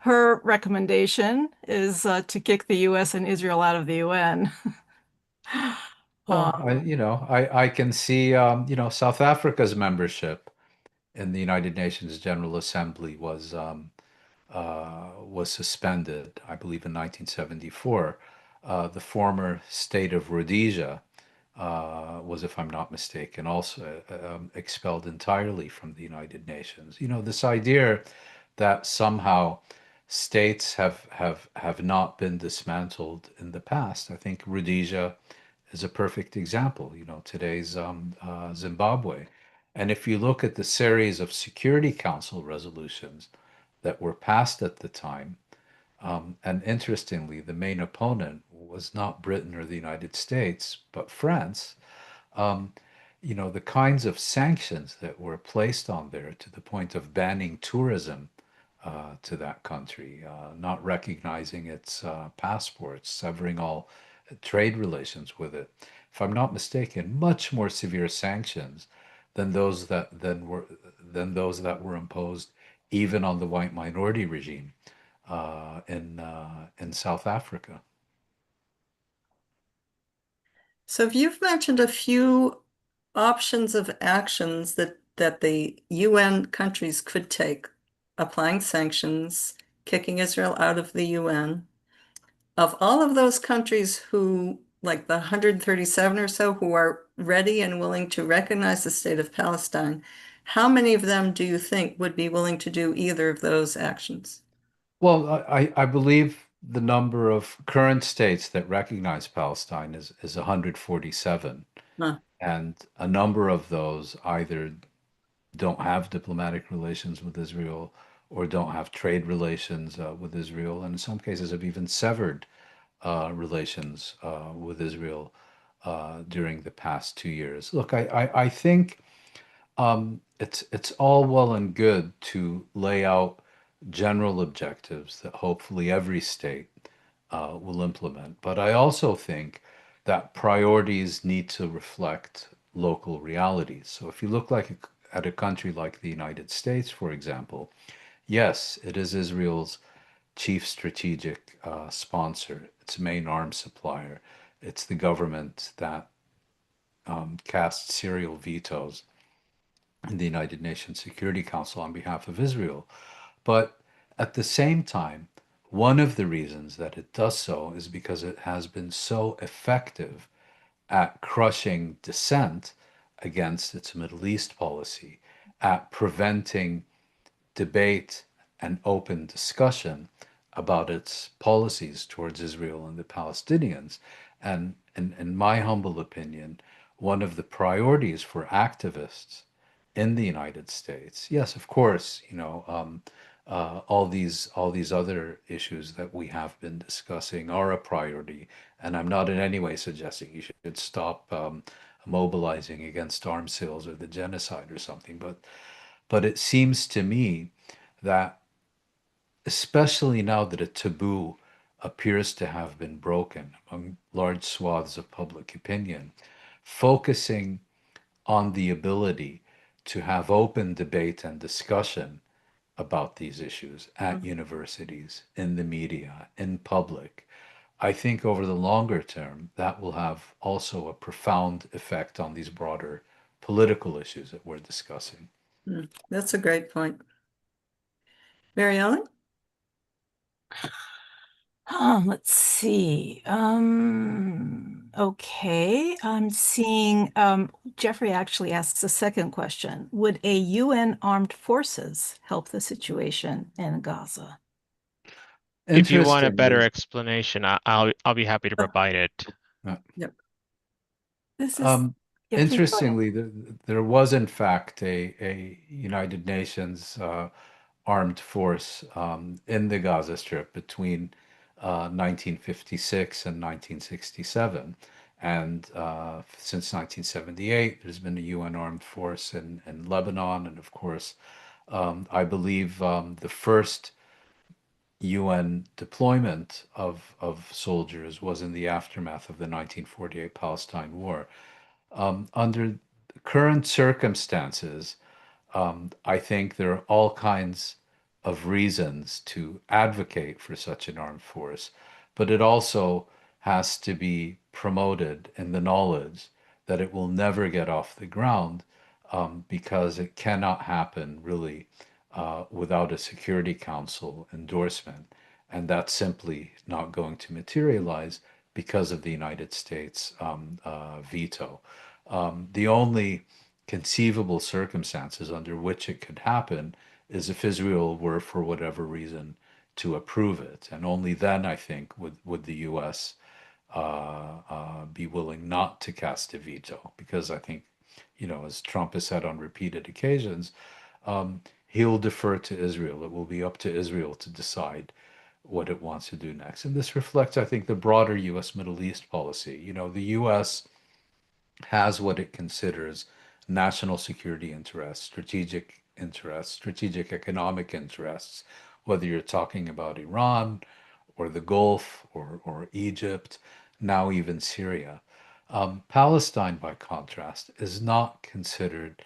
her recommendation is to kick the US and Israel out of the UN. Well, I can see, South Africa's membership in the United Nations General Assembly was suspended, I believe, in 1974. The former state of Rhodesia was, if I'm not mistaken, also expelled entirely from the United Nations. This idea that somehow states have not been dismantled in the past. I think Rhodesia is a perfect example. Today's Zimbabwe. And if you look at the series of Security Council resolutions that were passed at the time, and interestingly, the main opponent was not Britain or the United States, but France. The kinds of sanctions that were placed on there to the point of banning tourism to that country, not recognizing its passports, severing all trade relations with it. If I'm not mistaken, much more severe sanctions than those that were imposed even on the white minority regime in South Africa. So you've mentioned a few options of actions that the UN countries could take, applying sanctions, kicking Israel out of the UN. Of all of those countries who, like the 137 or so, who are ready and willing to recognize the state of Palestine, how many of them do you think would be willing to do either of those actions? Well, I believe the number of current states that recognize Palestine is 147. Huh. And a number of those either don't have diplomatic relations with Israel or don't have trade relations with Israel, and in some cases have even severed relations with Israel during the past 2 years. Look, I think it's all well and good to lay out general objectives that hopefully every state will implement. But I also think that priorities need to reflect local realities. So if you look at a country like the United States, for example, yes, it is Israel's chief strategic sponsor, its main arms supplier. It's the government that casts serial vetoes in the United Nations Security Council on behalf of Israel. But at the same time, one of the reasons that it does so is because it has been so effective at crushing dissent against its Middle East policy, at preventing debate and open discussion about its policies towards Israel and the Palestinians. And in my humble opinion, one of the priorities for activists in the United States, yes, of course, all these other issues that we have been discussing are a priority, and I'm not in any way suggesting you should stop mobilizing against arms sales or the genocide or something, but it seems to me that, especially now that a taboo appears to have been broken among large swaths of public opinion, focusing on the ability to have open debate and discussion about these issues at universities, in the media, in public, I think over the longer term, that will have also a profound effect on these broader political issues that we're discussing. That's a great point. Mary Ellen? Let's see. Okay, I'm seeing Jeffrey actually asks a second question. Would a UN armed forces help the situation in Gaza? If you want a better Interestingly, explanation, I'll be happy to provide it. This is yeah, please go ahead. interestingly, there was in fact a United Nations armed force in the Gaza Strip between 1956 and 1967. And since 1978, there's been a UN armed force in Lebanon. And of course, I believe the first UN deployment of soldiers was in the aftermath of the 1948 Palestine War. Under current circumstances, I think there are all kinds of reasons to advocate for such an armed force, but it also has to be promoted in the knowledge that it will never get off the ground because it cannot happen really without a Security Council endorsement. And that's simply not going to materialize because of the United States veto. The only conceivable circumstances under which it could happen is if Israel were, for whatever reason, to approve it. And only then, I think, would the US be willing not to cast a veto. Because I think, as Trump has said on repeated occasions, he'll defer to Israel. It will be up to Israel to decide what it wants to do next. And this reflects, I think, the broader US Middle East policy. The US has what it considers national security interests, strategic economic interests, whether you're talking about Iran or the Gulf or Egypt, now even Syria. Palestine, by contrast, is not considered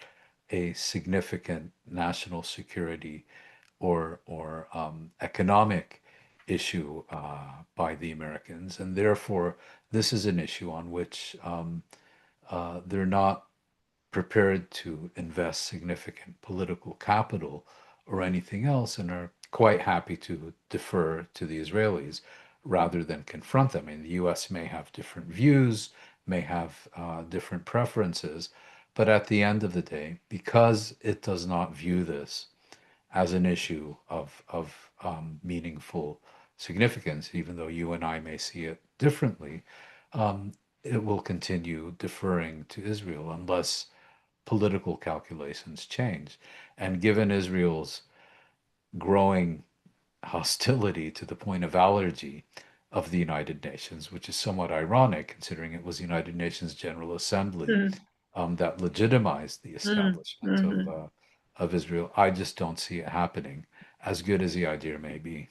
a significant national security or economic issue by the Americans, and therefore this is an issue on which they're not prepared to invest significant political capital or anything else, and are quite happy to defer to the Israelis rather than confront them. I mean, the US may have different views, may have different preferences, but at the end of the day, because it does not view this as an issue of meaningful significance, even though you and I may see it differently, it will continue deferring to Israel unless political calculations change. And given Israel's growing hostility to the point of allergy of the United Nations, which is somewhat ironic considering it was the United Nations General Assembly that legitimized the establishment of Israel. I just don't see it happening, as good as the idea may be.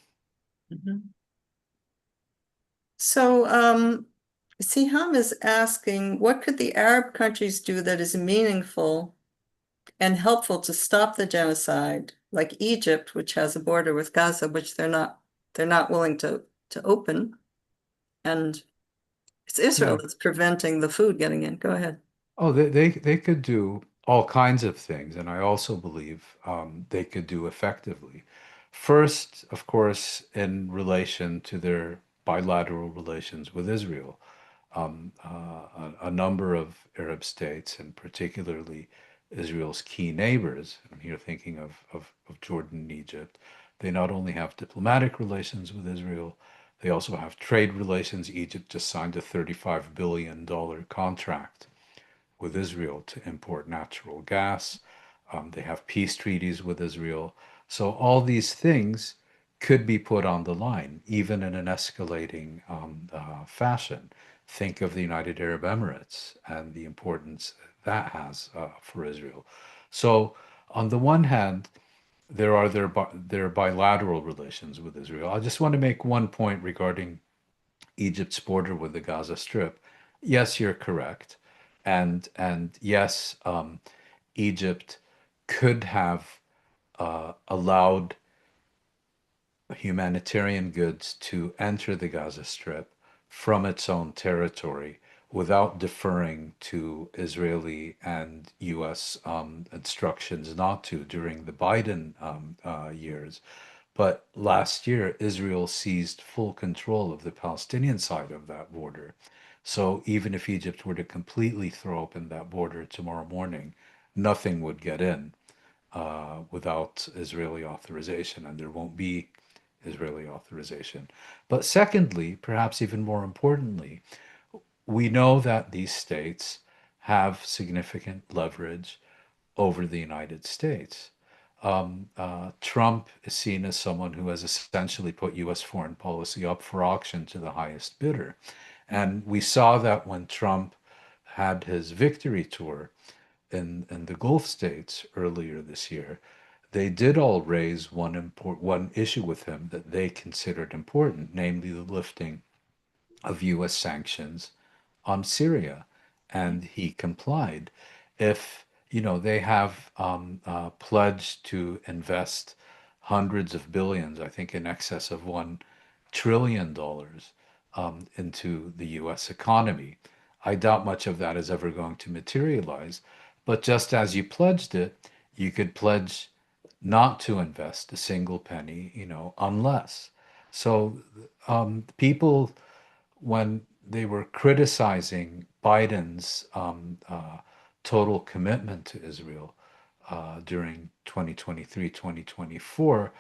So, Siham is asking, what could the Arab countries do that is meaningful and helpful to stop the genocide, like Egypt, which has a border with Gaza, which they're not willing to open, and it's Israel Yeah. that's preventing the food getting in. Go ahead. Oh, they could do all kinds of things, and I also believe they could do effectively. First, of course, in relation to their bilateral relations with Israel, a number of Arab states, and particularly Israel's key neighbors, I'm here thinking of Jordan and Egypt, they not only have diplomatic relations with Israel, they also have trade relations. Egypt just signed a $35 billion contract with Israel to import natural gas. They have peace treaties with Israel. So all these things could be put on the line, even in an escalating fashion. Think of the United Arab Emirates and the importance that has for Israel. So on the one hand, there are their bilateral relations with Israel. I just want to make one point regarding Egypt's border with the Gaza Strip. Yes, you're correct, and yes, Egypt could have allowed humanitarian goods to enter the Gaza Strip from its own territory without deferring to Israeli and U.S. Instructions not to during the Biden years. But last year, Israel seized full control of the Palestinian side of that border. So even if Egypt were to completely throw open that border tomorrow morning, nothing would get in without Israeli authorization, and there won't be Israeli authorization. But secondly, perhaps even more importantly, we know that these states have significant leverage over the United States. Trump is seen as someone who has essentially put U.S. foreign policy up for auction to the highest bidder. And we saw that when Trump had his victory tour in the Gulf states earlier this year, they did all raise one issue with him that they considered important, namely the lifting of U.S. sanctions on Syria, and he complied. If they have pledged to invest hundreds of billions, I think in excess of $1 trillion into the U.S. economy. I doubt much of that is ever going to materialize. But just as you pledged it, you could pledge not to invest a single penny, unless. So people, when they were criticizing Biden's total commitment to Israel during 2023, 2024,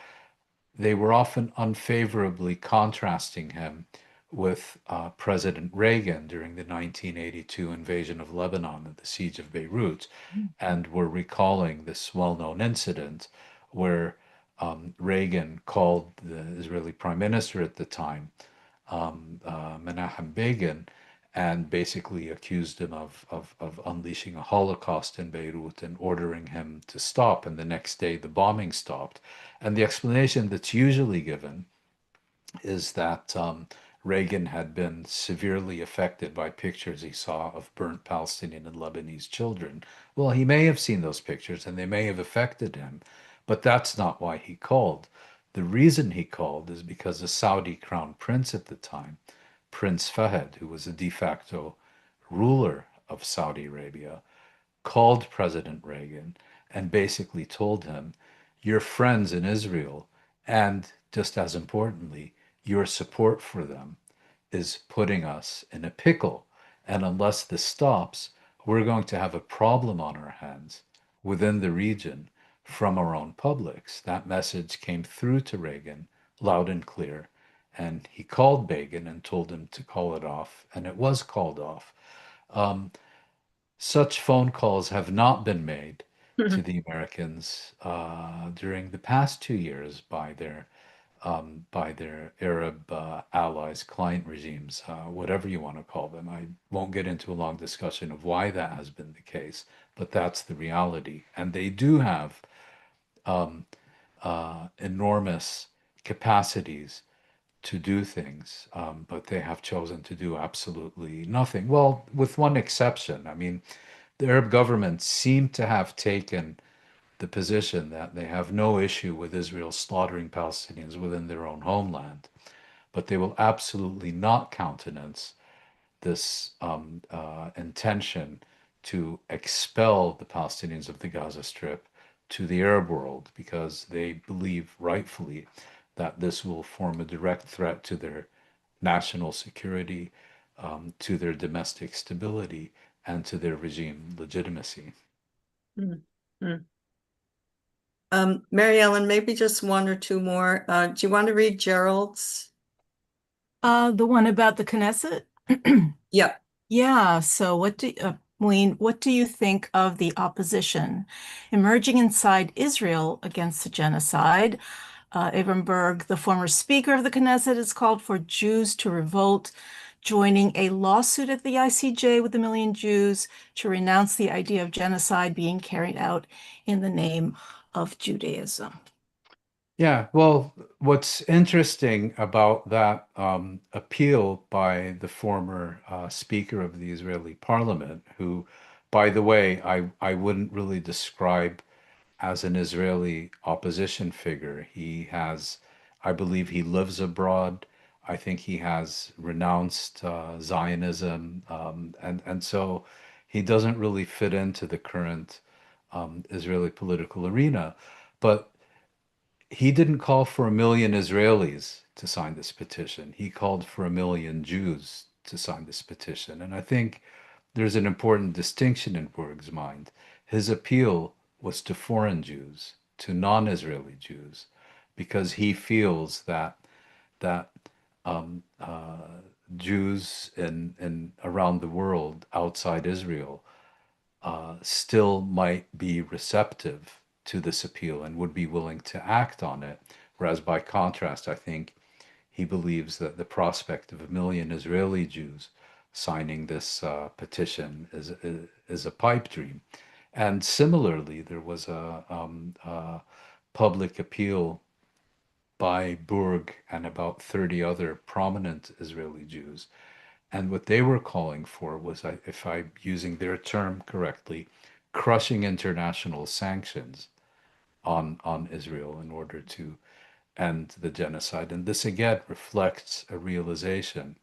they were often unfavorably contrasting him with President Reagan during the 1982 invasion of Lebanon and the siege of Beirut, and were recalling this well-known incident where Reagan called the Israeli prime minister at the time, Menachem Begin, and basically accused him of unleashing a Holocaust in Beirut and ordering him to stop. And the next day, the bombing stopped. And the explanation that's usually given is that Reagan had been severely affected by pictures he saw of burnt Palestinian and Lebanese children. Well, he may have seen those pictures and they may have affected him, but that's not why he called. The reason he called is because the Saudi crown prince at the time, Prince Fahd, who was a de facto ruler of Saudi Arabia, called President Reagan and basically told him, your friends in Israel, and just as importantly, your support for them is putting us in a pickle. And unless this stops, we're going to have a problem on our hands within the region from our own publics. That message came through to Reagan loud and clear. And he called Begin and told him to call it off, and it was called off. Such phone calls have not been made to the Americans during the past 2 years by their by their Arab allies, client regimes, whatever you want to call them. I won't get into a long discussion of why that has been the case, but that's the reality. And they do have enormous capacities to do things, but they have chosen to do absolutely nothing. Well, with one exception. I mean, the Arab governments seem to have taken the position that they have no issue with Israel slaughtering Palestinians within their own homeland, but they will absolutely not countenance this intention to expel the Palestinians of the Gaza Strip to the Arab world because they believe rightfully that this will form a direct threat to their national security, to their domestic stability, and to their regime legitimacy. Mm, mm. Mary Ellen, maybe just one or two more. Do you want to read Gerald's? The one about the Knesset? Yeah. Yeah, so Mouin, what do you think of the opposition emerging inside Israel against the genocide? Ehrenberg, the former speaker of the Knesset, has called for Jews to revolt, joining a lawsuit at the ICJ with 1 million Jews to renounce the idea of genocide being carried out in the name of Judaism. Yeah, well, what's interesting about that appeal by the former Speaker of the Israeli Parliament, who, by the way, I wouldn't really describe as an Israeli opposition figure. He has, I believe he lives abroad. I think he has renounced Zionism, and so he doesn't really fit into the current Israeli political arena. But he didn't call for 1 million Israelis to sign this petition. He called for 1 million Jews to sign this petition. And I think there's an important distinction in Berg's mind. His appeal was to foreign Jews, to non-Israeli Jews, because he feels that Jews in around the world outside Israel still might be receptive to this appeal and would be willing to act on it. Whereas, by contrast, I think he believes that the prospect of 1 million Israeli Jews signing this petition is a pipe dream. And similarly, there was a public appeal by Burg and about 30 other prominent Israeli Jews. And what they were calling for was, if I'm using their term correctly, crushing international sanctions on Israel in order to end the genocide. And this again reflects a realization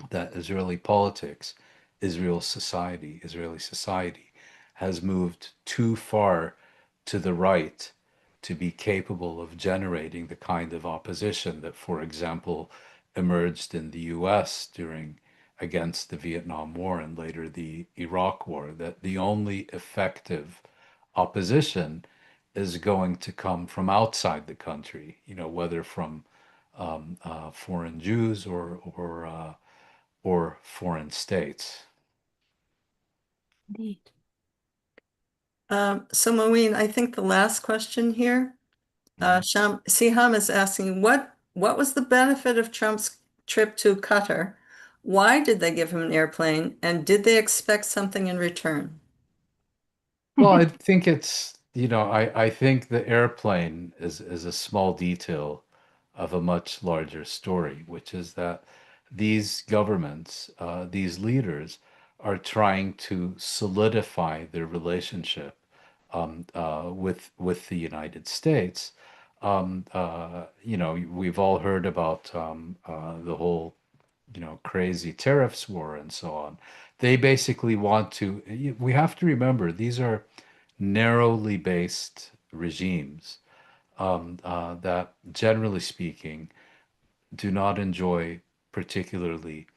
that Israeli politics, Israeli society has moved too far to the right to be capable of generating the kind of opposition that, for example, emerged in the US during against the Vietnam War and later the Iraq War, that the only effective opposition is going to come from outside the country, whether from foreign Jews or foreign states. Indeed. So Mouin, I think the last question here, Siham is asking, what was the benefit of Trump's trip to Qatar? Why did they give him an airplane? And did they expect something in return? Well, I think I think the airplane is a small detail of a much larger story, which is that these governments, these leaders, are trying to solidify their relationship with the United States. We've all heard about the whole crazy tariffs war and so on. They basically want to, we have to remember, these are narrowly based regimes that, generally speaking, do not enjoy particularly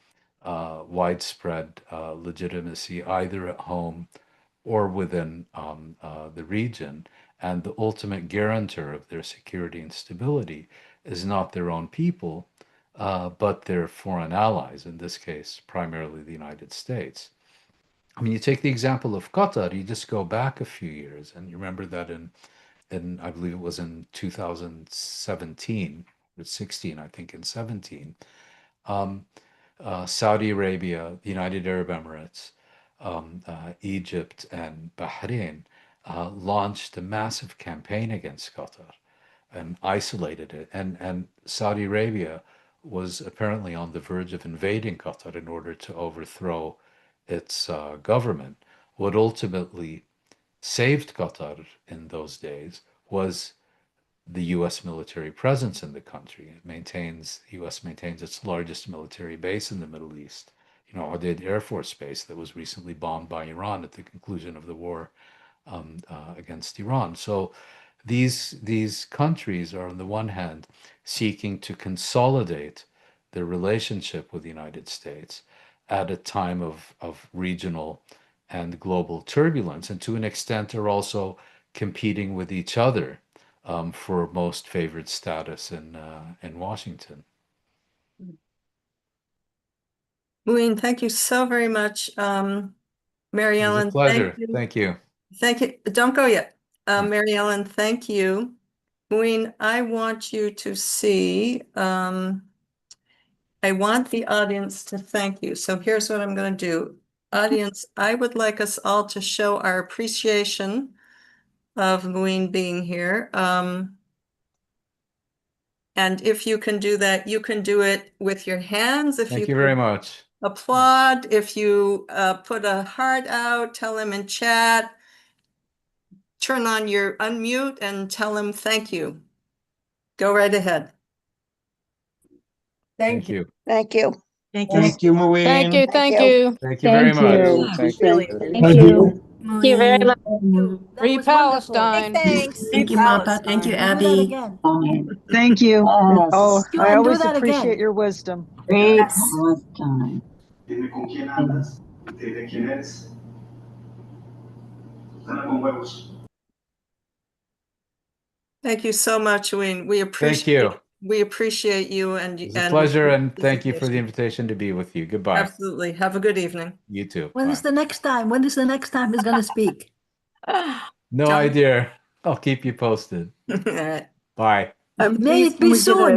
widespread legitimacy either at home or within the region. And the ultimate guarantor of their security and stability is not their own people, but their foreign allies, in this case, primarily the United States. I mean, you take the example of Qatar, you just go back a few years, and you remember that in I believe it was in 2017, 16, I think, and 17. Saudi Arabia, the United Arab Emirates, Egypt, and Bahrain launched a massive campaign against Qatar and isolated it. And Saudi Arabia was apparently on the verge of invading Qatar in order to overthrow its government. What ultimately saved Qatar in those days was the U.S. military presence in the country. The U.S. maintains its largest military base in the Middle East. Udeid Air Force Base that was recently bombed by Iran at the conclusion of the war against Iran. So these countries are, on the one hand, seeking to consolidate their relationship with the United States at a time of regional and global turbulence, and to an extent are also competing with each other for most favored status in Washington. Mouin, thank you so very much. Mary It was Ellen, a pleasure. thank you. Thank you. Thank you. Don't go yet. Mary Ellen, thank you. Mouin, I want you to see, I want the audience to thank you. So here's what I'm going to do. Audience, I would like us all to show our appreciation of Mouin being here. And if you can do that, you can do it with your hands. If Thank you very much. Applaud. If you put a heart out, tell him in chat. Turn on your unmute and tell him thank you. Go right ahead. Thank you. Thank you. Thank you. Thank you, Mouin. Thank you. Thank you very much. We really Thank you. Thank you very much. Free Palestine. Thanks. Thank you, Mappa. Thank you, Abby. Thank you. Yes. Oh, Go I ahead and do always that appreciate again. your wisdom. Free Yes. Palestine. Dime con quién andas, te diré quién eres. Susana con huevos. Thank you so much, Wayne. We Thank appreciate you. we appreciate you and It was a pleasure, and thank you for the invitation to be with you. Goodbye. Absolutely. Have a good evening. You too. When Bye. is the next time? When is the next time he's going to speak? No John? idea. I'll keep you posted. All right. Bye. May it be soon.